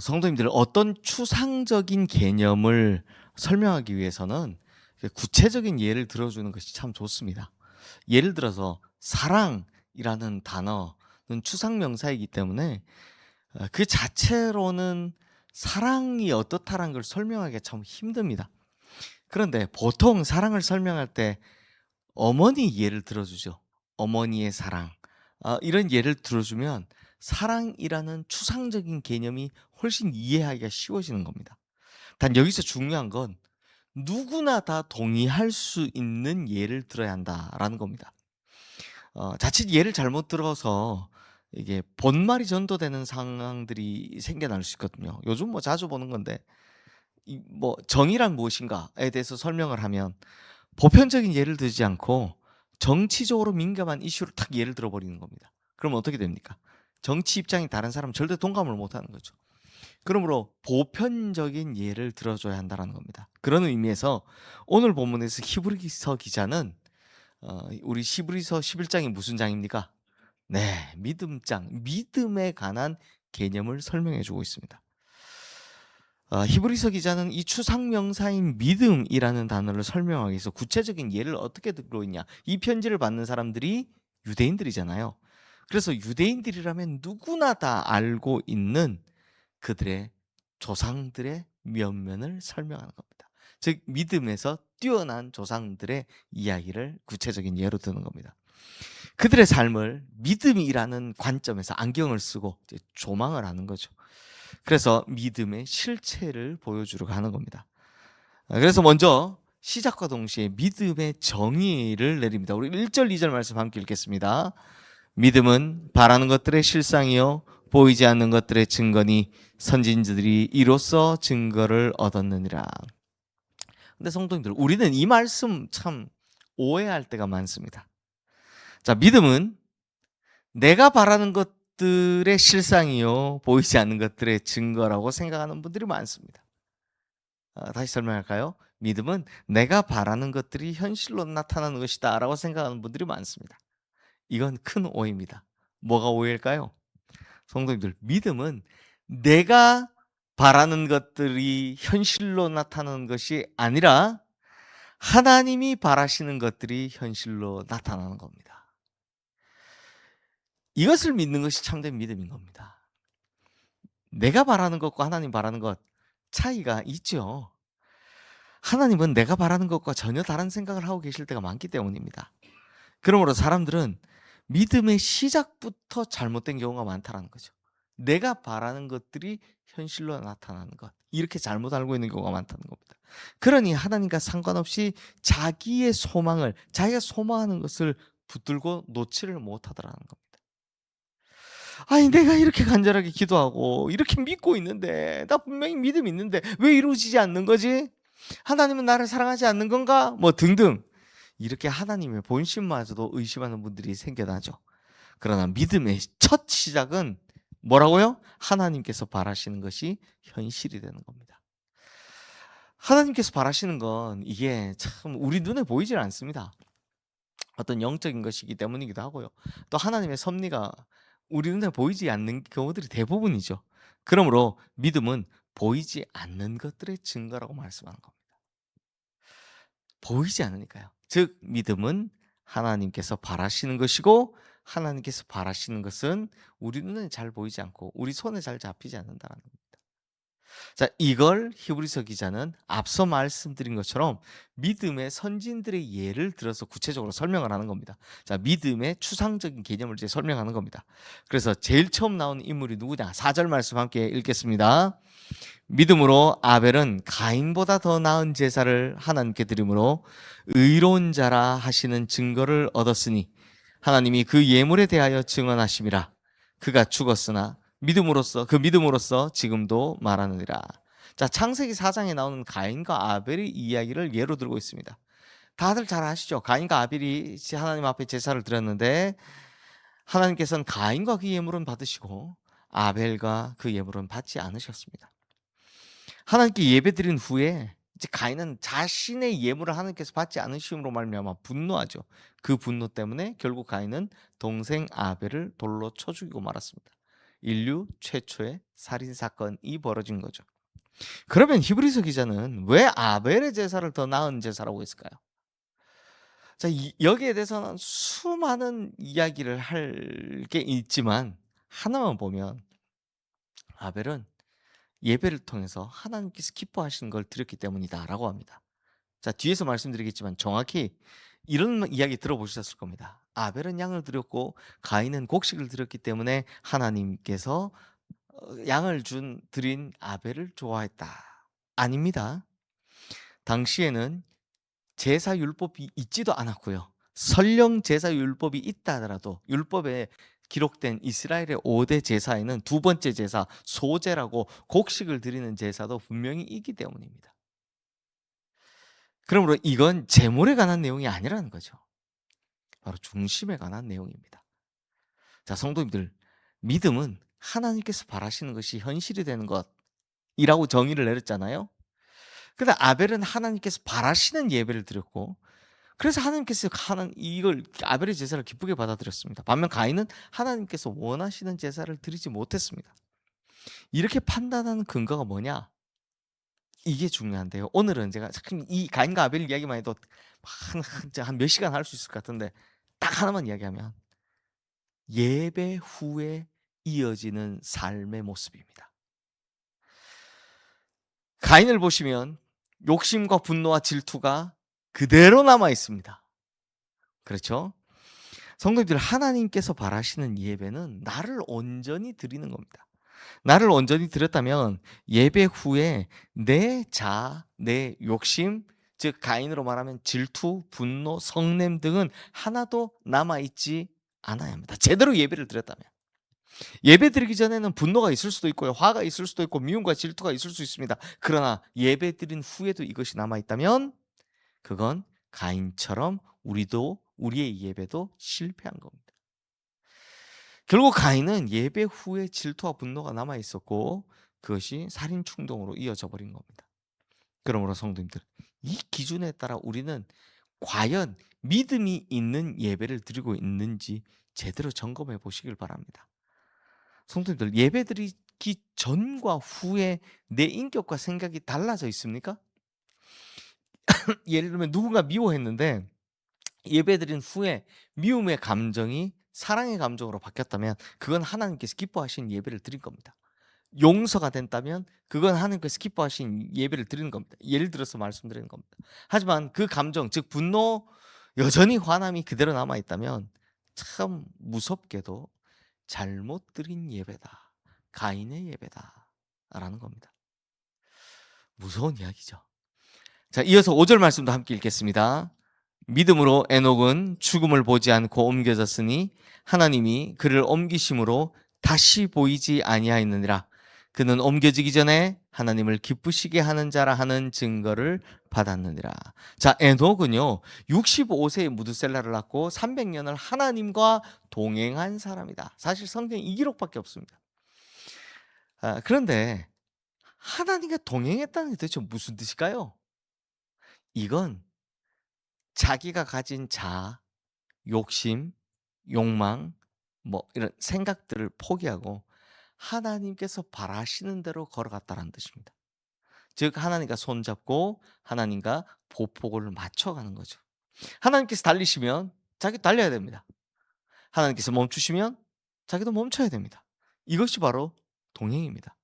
성도님들 어떤 추상적인 개념을 설명하기 위해서는 구체적인 예를 들어주는 것이 참 좋습니다. 예를 들어서 사랑이라는 단어는 추상 명사이기 때문에 그 자체로는 사랑이 어떻다라는 걸 설명하기가 참 힘듭니다. 그런데 보통 사랑을 설명할 때 어머니 예를 들어주죠. 어머니의 사랑. 이런 예를 들어주면 사랑이라는 추상적인 개념이 훨씬 이해하기가 쉬워지는 겁니다. 단 여기서 중요한 건 누구나 다 동의할 수 있는 예를 들어야 한다라는 겁니다. 자칫 예를 잘못 들어서 이게 본말이 전도되는 상황들이 생겨날 수 있거든요. 요즘 뭐 자주 보는 건데 뭐 정의란 무엇인가에 대해서 설명을 하면 보편적인 예를 들지 않고 정치적으로 민감한 이슈를 탁 예를 들어버리는 겁니다. 그러면 어떻게 됩니까? 정치 입장이 다른 사람은 절대 동감을 못하는 거죠. 그러므로 보편적인 예를 들어줘야 한다는 겁니다. 그런 의미에서 오늘 본문에서 히브리서 기자는 우리 히브리서 11장이 무슨 장입니까? 네, 믿음장, 믿음에 관한 개념을 설명해 주고 있습니다. 히브리서 기자는 이 추상명사인 믿음이라는 단어를 설명하기 위해서 구체적인 예를 어떻게 들고 있냐. 이 편지를 받는 사람들이 유대인들이잖아요. 그래서 유대인들이라면 누구나 다 알고 있는 그들의 조상들의 면면을 설명하는 겁니다. 즉 믿음에서 뛰어난 조상들의 이야기를 구체적인 예로 드는 겁니다. 그들의 삶을 믿음이라는 관점에서 안경을 쓰고 이제 조망을 하는 거죠. 그래서 믿음의 실체를 보여주려고 하는 겁니다. 그래서 먼저 시작과 동시에 믿음의 정의를 내립니다. 우리 1절, 2절 말씀 함께 읽겠습니다. 믿음은 바라는 것들의 실상이요 보이지 않는 것들의 증거니 선진들이 이로써 증거를 얻었느니라. 근데 성도님들, 우리는 이 말씀 참 오해할 때가 많습니다. 자, 믿음은 내가 바라는 것들의 실상이요 보이지 않는 것들의 증거라고 생각하는 분들이 많습니다. 다시 설명할까요? 믿음은 내가 바라는 것들이 현실로 나타나는 것이다 라고 생각하는 분들이 많습니다. 이건 큰 오해입니다. 뭐가 오해일까요? 성도님들, 믿음은 내가 바라는 것들이 현실로 나타나는 것이 아니라 하나님이 바라시는 것들이 현실로 나타나는 겁니다. 이것을 믿는 것이 참된 믿음인 겁니다. 내가 바라는 것과 하나님 바라는 것 차이가 있죠. 하나님은 내가 바라는 것과 전혀 다른 생각을 하고 계실 때가 많기 때문입니다. 그러므로 사람들은 믿음의 시작부터 잘못된 경우가 많다는 거죠. 내가 바라는 것들이 현실로 나타나는 것, 이렇게 잘못 알고 있는 경우가 많다는 겁니다. 그러니 하나님과 상관없이 자기의 소망을, 자기가 소망하는 것을 붙들고 놓지를 못하더라는 겁니다. 아니 내가 이렇게 간절하게 기도하고 이렇게 믿고 있는데, 나 분명히 믿음이 있는데 왜 이루어지지 않는 거지? 하나님은 나를 사랑하지 않는 건가? 뭐 등등, 이렇게 하나님의 본심마저도 의심하는 분들이 생겨나죠. 그러나 믿음의 첫 시작은 뭐라고요? 하나님께서 바라시는 것이 현실이 되는 겁니다. 하나님께서 바라시는 건 이게 참 우리 눈에 보이질 않습니다. 어떤 영적인 것이기 때문이기도 하고요. 또 하나님의 섭리가 우리 눈에 보이지 않는 경우들이 대부분이죠. 그러므로 믿음은 보이지 않는 것들의 증거라고 말씀하는 겁니다. 보이지 않으니까요. 즉 믿음은 하나님께서 바라시는 것이고, 하나님께서 바라시는 것은 우리 눈에 잘 보이지 않고 우리 손에 잘 잡히지 않는다는 겁니다. 자, 이걸 히브리서 기자는 앞서 말씀드린 것처럼 믿음의 선진들의 예를 들어서 구체적으로 설명을 하는 겁니다. 자, 믿음의 추상적인 개념을 이제 설명하는 겁니다. 그래서 제일 처음 나오는 인물이 누구냐? 4절 말씀 함께 읽겠습니다. 믿음으로 아벨은 가인보다 더 나은 제사를 하나님께 드림으로 의로운 자라 하시는 증거를 얻었으니 하나님이 그 예물에 대하여 증언하심이라. 그가 죽었으나 믿음으로써 지금도 말하느니라. 자, 창세기 4장에 나오는 가인과 아벨의 이야기를 예로 들고 있습니다. 다들 잘 아시죠? 가인과 아벨이 하나님 앞에 제사를 드렸는데 하나님께서는 가인과 그 예물은 받으시고 아벨과 그 예물은 받지 않으셨습니다. 하나님께 예배드린 후에 이제 가인은 자신의 예물을 하나님께서 받지 않으심으로 말미암아 분노하죠. 그 분노 때문에 결국 가인은 동생 아벨을 돌로 쳐 죽이고 말았습니다. 인류 최초의 살인 사건이 벌어진 거죠. 그러면 히브리서 기자는 왜 아벨의 제사를 더 나은 제사라고 했을까요? 자, 여기에 대해서는 수많은 이야기를 할 게 있지만 하나만 보면 아벨은 예배를 통해서 하나님께서 기뻐하시는 걸 드렸기 때문이다라고 합니다. 자, 뒤에서 말씀드리겠지만 정확히 이런 이야기 들어보셨을 겁니다. 아벨은 양을 드렸고 가인은 곡식을 드렸기 때문에 하나님께서 양을 드린 아벨을 좋아했다. 아닙니다. 당시에는 제사 율법이 있지도 않았고요. 설령 제사 율법이 있다 하더라도 율법에 기록된 이스라엘의 5대 제사에는 두 번째 제사 소제라고 곡식을 드리는 제사도 분명히 있기 때문입니다. 그러므로 이건 제물에 관한 내용이 아니라는 거죠. 바로 중심에 관한 내용입니다. 자, 성도님들, 믿음은 하나님께서 바라시는 것이 현실이 되는 것이라고 정의를 내렸잖아요. 근데 아벨은 하나님께서 바라시는 예배를 드렸고, 그래서 하나님께서 이걸 아벨의 제사를 기쁘게 받아들였습니다. 반면 가인은 하나님께서 원하시는 제사를 드리지 못했습니다. 이렇게 판단하는 근거가 뭐냐? 이게 중요한데요. 오늘은 제가 참 이 가인과 아벨 이야기만 해도 한 몇 시간 할 수 있을 것 같은데 딱 하나만 이야기하면 예배 후에 이어지는 삶의 모습입니다. 가인을 보시면 욕심과 분노와 질투가 그대로 남아 있습니다. 그렇죠? 성도님들, 하나님께서 바라시는 예배는 나를 온전히 드리는 겁니다. 나를 온전히 드렸다면 예배 후에 내 욕심, 즉 가인으로 말하면 질투, 분노, 성냄 등은 하나도 남아있지 않아야 합니다. 제대로 예배를 드렸다면. 예배 드리기 전에는 분노가 있을 수도 있고요. 화가 있을 수도 있고 미움과 질투가 있을 수 있습니다. 그러나 예배 드린 후에도 이것이 남아있다면 그건 가인처럼 우리의 예배도 실패한 겁니다. 결국 가인은 예배 후에 질투와 분노가 남아 있었고 그것이 살인 충동으로 이어져 버린 겁니다. 그러므로 성도님들, 이 기준에 따라 우리는 과연 믿음이 있는 예배를 드리고 있는지 제대로 점검해 보시길 바랍니다. 성도님들, 예배 드리기 전과 후에 내 인격과 생각이 달라져 있습니까? 예를 들면 누군가 미워했는데 예배 드린 후에 미움의 감정이 사랑의 감정으로 바뀌었다면 그건 하나님께서 기뻐하신 예배를 드린 겁니다. 용서가 된다면 그건 하나님께서 기뻐하신 예배를 드리는 겁니다. 예를 들어서 말씀드리는 겁니다. 하지만 그 감정, 즉 분노, 여전히 화남이 그대로 남아있다면 참 무섭게도 잘못 드린 예배다. 가인의 예배다. 라는 겁니다. 무서운 이야기죠. 자, 이어서 5절 말씀도 함께 읽겠습니다. 믿음으로 에녹은 죽음을 보지 않고 옮겨졌으니 하나님이 그를 옮기심으로 다시 보이지 아니하였느니라. 그는 옮겨지기 전에 하나님을 기쁘시게 하는 자라 하는 증거를 받았느니라. 자, 에녹은요 65세에 무드셀라를 낳고 300년을 하나님과 동행한 사람이다. 사실 성경에 이 기록밖에 없습니다. 그런데 하나님과 동행했다는 게 도대체 무슨 뜻일까요? 이건 자기가 가진 자아, 욕심, 욕망, 이런 생각들을 포기하고 하나님께서 바라시는 대로 걸어갔다는 뜻입니다. 즉 하나님과 손잡고 하나님과 보폭을 맞춰가는 거죠. 하나님께서 달리시면 자기도 달려야 됩니다. 하나님께서 멈추시면 자기도 멈춰야 됩니다. 이것이 바로 동행입니다.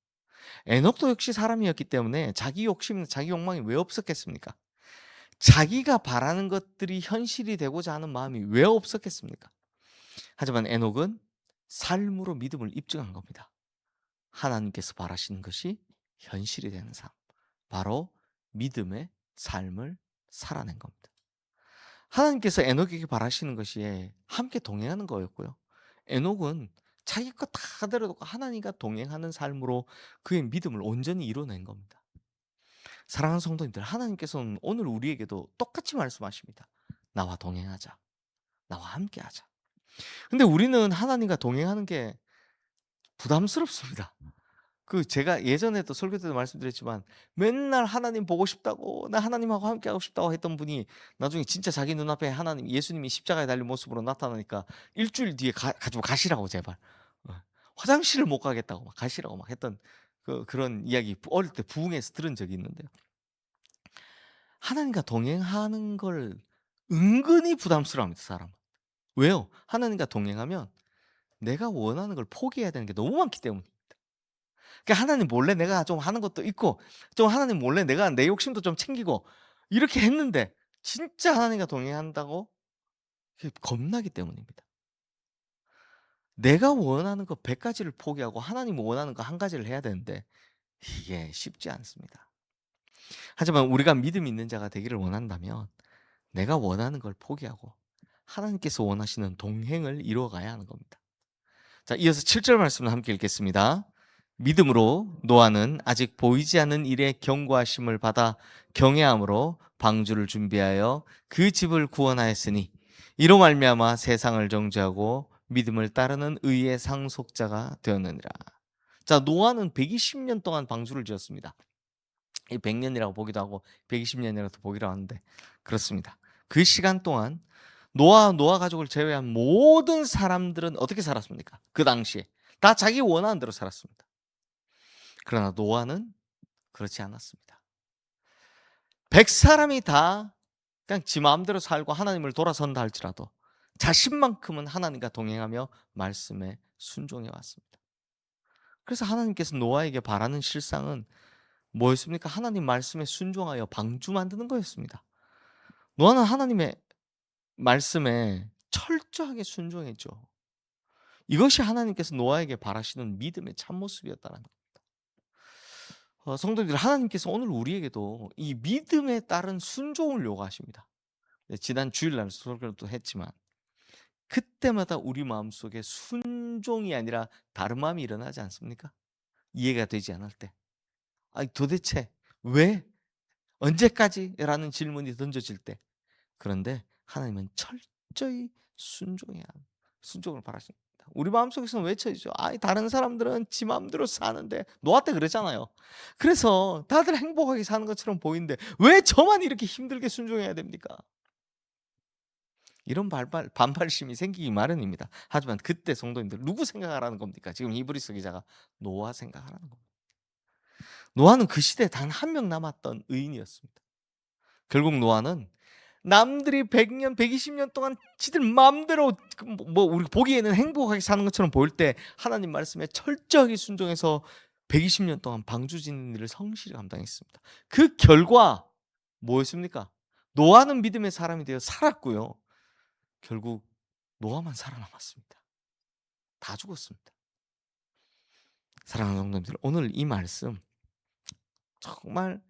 에녹도 역시 사람이었기 때문에 자기 욕심, 자기 욕망이 왜 없었겠습니까? 자기가 바라는 것들이 현실이 되고자 하는 마음이 왜 없었겠습니까? 하지만 에녹은 삶으로 믿음을 입증한 겁니다. 하나님께서 바라시는 것이 현실이 되는 삶, 바로 믿음의 삶을 살아낸 겁니다. 하나님께서 에녹에게 바라시는 것이 함께 동행하는 거였고요. 에녹은 자기 것 다 내려놓고 하나님과 동행하는 삶으로 그의 믿음을 온전히 이뤄낸 겁니다. 사랑하는 성도님들, 하나님께서는 오늘 우리에게도 똑같이 말씀하십니다. 나와 동행하자. 나와 함께하자. 근데 우리는 하나님과 동행하는 게 부담스럽습니다. 제가 예전에도 설교 때도 말씀드렸지만 맨날 하나님 보고 싶다고, 나 하나님하고 함께하고 싶다고 했던 분이 나중에 진짜 자기 눈앞에 예수님이 십자가에 달린 모습으로 나타나니까 일주일 뒤에 가지고 가시라고 제발. 화장실을 못 가겠다고 막 가시라고 막 했던 그런 이야기 어릴 때 부흥에서 들은 적이 있는데요. 하나님과 동행하는 걸 은근히 부담스러워합니다, 사람은. 왜요? 하나님과 동행하면 내가 원하는 걸 포기해야 되는 게 너무 많기 때문입니다. 그러니까 하나님 몰래 내가 좀 하는 것도 있고 좀 하나님 몰래 내가 내 욕심도 좀 챙기고 이렇게 했는데 진짜 하나님과 동행한다고 그게 겁나기 때문입니다. 내가 원하는 거 100 가지를 포기하고 하나님 원하는 거 한 가지를 해야 되는데 이게 쉽지 않습니다. 하지만 우리가 믿음이 있는 자가 되기를 원한다면 내가 원하는 걸 포기하고 하나님께서 원하시는 동행을 이루어가야 하는 겁니다. 자, 이어서 7절 말씀을 함께 읽겠습니다. 믿음으로 노아는 아직 보이지 않는 일에 경고하심을 받아 경외함으로 방주를 준비하여 그 집을 구원하였으니 이로 말미암아 세상을 정죄하고 믿음을 따르는 의의 상속자가 되었느니라. 자, 노아는 120년 동안 방주를 지었습니다. 100년이라고 보기도 하고 120년이라고 보기도 하는데 그렇습니다. 그 시간 동안 노아 가족을 제외한 모든 사람들은 어떻게 살았습니까? 그 당시에 다 자기 원하는 대로 살았습니다. 그러나 노아는 그렇지 않았습니다. 100사람이 다 그냥 지 마음대로 살고 하나님을 돌아선다 할지라도 자신만큼은 하나님과 동행하며 말씀에 순종해 왔습니다. 그래서 하나님께서 노아에게 바라는 실상은 뭐였습니까? 하나님 말씀에 순종하여 방주 만드는 거였습니다. 노아는 하나님의 말씀에 철저하게 순종했죠. 이것이 하나님께서 노아에게 바라시는 믿음의 참모습이었다는 겁니다. 성도님들, 하나님께서 오늘 우리에게도 이 믿음에 따른 순종을 요구하십니다. 지난 주일날 설교도 했지만 그때마다 우리 마음속에 순종이 아니라 다른 마음이 일어나지 않습니까? 이해가 되지 않을 때. 아니 도대체 왜? 언제까지? 라는 질문이 던져질 때. 그런데 하나님은 철저히 순종을 바라십니다. 우리 마음속에서는 외쳐지죠. 다른 사람들은 지 마음대로 사는데 노아 때 그랬잖아요. 그래서 다들 행복하게 사는 것처럼 보이는데 왜 저만 이렇게 힘들게 순종해야 됩니까? 이런 반발심이 생기기 마련입니다. 하지만 그때 성도님들 누구 생각하라는 겁니까? 지금 히브리서 기자가 노아 생각하라는 겁니다. 노아는 그 시대에 단 한 명 남았던 의인이었습니다. 결국 노아는 남들이 100년, 120년 동안 지들 마음대로 우리 보기에는 행복하게 사는 것처럼 보일 때 하나님 말씀에 철저하게 순종해서 120년 동안 방주 짓는 일을 성실히 감당했습니다. 그 결과 뭐였습니까? 노아는 믿음의 사람이 되어 살았고요. 결국 노아만 살아남았습니다. 다 죽었습니다. 사랑하는 성도님들, 오늘 이 말씀 정말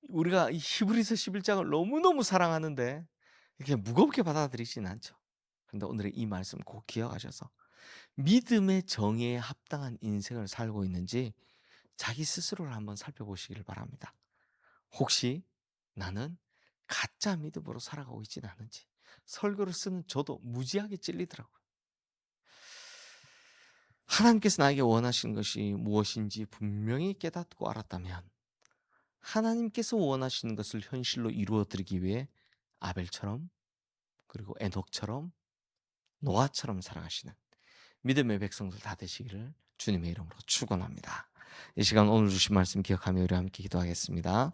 우리가 이 히브리서 11장을 너무너무 사랑하는데 이렇게 무겁게 받아들이지는 않죠. 그런데 오늘의 이 말씀 꼭 기억하셔서 믿음의 정의에 합당한 인생을 살고 있는지 자기 스스로를 한번 살펴보시기를 바랍니다. 혹시 나는 가짜 믿음으로 살아가고 있지는 않은지. 설교를 쓰는 저도 무지하게 찔리더라고요. 하나님께서 나에게 원하시는 것이 무엇인지 분명히 깨닫고 알았다면 하나님께서 원하시는 것을 현실로 이루어 드리기 위해 아벨처럼 그리고 에녹처럼 노아처럼 살아가시는 믿음의 백성들 다 되시기를 주님의 이름으로 축원합니다. 이 시간 오늘 주신 말씀 기억하며 우리 함께 기도하겠습니다.